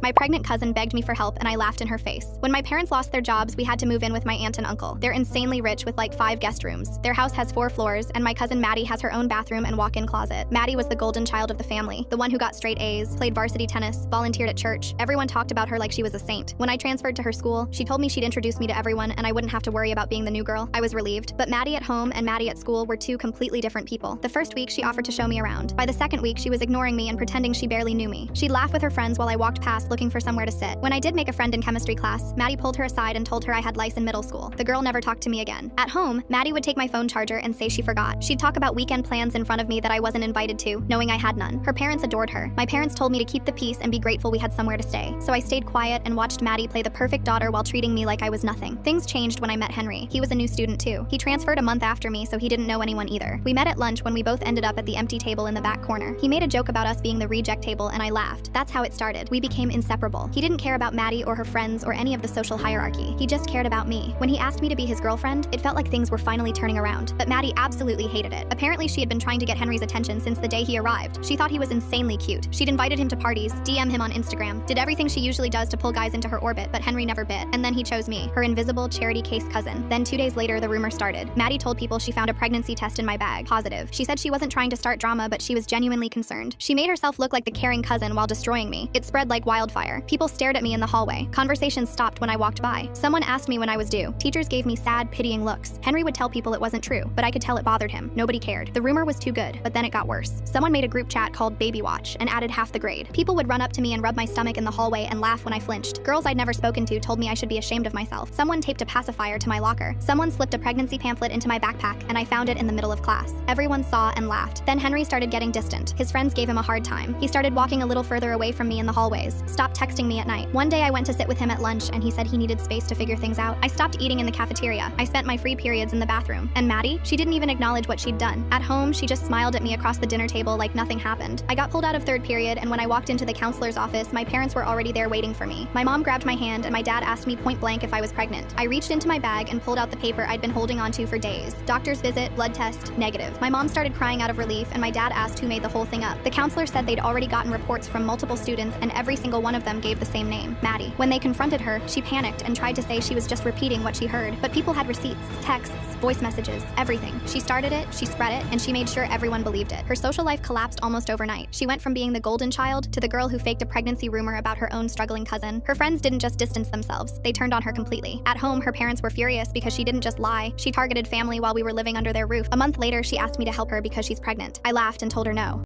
My pregnant cousin begged me for help and I laughed in her face. When my parents lost their jobs, we had to move in with my aunt and uncle. They're insanely rich with like 5 guest rooms. Their house has 4 floors and my cousin Maddie has her own bathroom and walk-in closet. Maddie was the golden child of the family, the one who got straight A's, played varsity tennis, volunteered at church. Everyone talked about her like she was a saint. When I transferred to her school, she told me she'd introduce me to everyone and I wouldn't have to worry about being the new girl. I was relieved. But Maddie at home and Maddie at school were 2 completely different people. The first week she offered to show me around. By the second week she was ignoring me and pretending she barely knew me. She'd laugh with her friends while I walked past looking for somewhere to sit. When I did make a friend in chemistry class, Maddie pulled her aside and told her I had lice in middle school. The girl never talked to me again. At home, Maddie would take my phone charger and say she forgot. She'd talk about weekend plans in front of me that I wasn't invited to, knowing I had none. Her parents adored her. My parents told me to keep the peace and be grateful we had somewhere to stay. So I stayed quiet and watched Maddie play the perfect daughter while treating me like I was nothing. Things changed when I met Henry. He was a new student too. He transferred a month after me, so he didn't know anyone either. We met at lunch when we both ended up at the empty table in the back corner. He made a joke about us being the reject table and I laughed. That's how it started. We became inseparable. He didn't care about Maddie or her friends or any of the social hierarchy. He just cared about me. When he asked me to be his girlfriend, it felt like things were finally turning around. But Maddie absolutely hated it. Apparently she had been trying to get Henry's attention since the day he arrived. She thought he was insanely cute. She'd invited him to parties, DM him on Instagram, did everything she usually does to pull guys into her orbit, but Henry never bit. And then he chose me, her invisible charity case cousin. Then 2 days later, the rumor started. Maddie told people she found a pregnancy test in my bag, positive. She said she wasn't trying to start drama, but she was genuinely concerned. She made herself look like the caring cousin while destroying me. It spread like wildfire. People stared at me in the hallway. Conversations stopped when I walked by. Someone asked me when I was due. Teachers gave me sad, pitying looks. Henry would tell people it wasn't true, but I could tell it bothered him. Nobody cared. The rumor was too good, but then it got worse. Someone made a group chat called Baby Watch and added half the grade. People would run up to me and rub my stomach in the hallway and laugh when I flinched. Girls I'd never spoken to told me I should be ashamed of myself. Someone taped a pacifier to my locker. Someone slipped a pregnancy pamphlet into my backpack and I found it in the middle of class. Everyone saw and laughed. Then Henry started getting distant. His friends gave him a hard time. He started walking a little further away from me in the hallways. Stopped texting me at night. One day I went to sit with him at lunch and he said he needed space to figure things out. I stopped eating in the cafeteria. I spent my free periods in the bathroom. And Maddie? She didn't even acknowledge what she'd done. At home, she just smiled at me across the dinner table like nothing happened. I got pulled out of third period and when I walked into the counselor's office, my parents were already there waiting for me. My mom grabbed my hand and my dad asked me point blank if I was pregnant. I reached into my bag and pulled out the paper I'd been holding onto for days. Doctor's visit, blood test, negative. My mom started crying out of relief and my dad asked who made the whole thing up. The counselor said they'd already gotten reports from multiple students and every single one of them gave the same name, Maddie. When they confronted her, she panicked and tried to say she was just repeating what she heard, but people had receipts, texts, voice messages, everything. She started it, she spread it, and she made sure everyone believed it. Her social life collapsed almost overnight. She went from being the golden child to the girl who faked a pregnancy rumor about her own struggling cousin. Her friends didn't just distance themselves, they turned on her completely. At home, her parents were furious because she didn't just lie, she targeted family while we were living under their roof. A month later, she asked me to help her because she's pregnant. I laughed and told her no.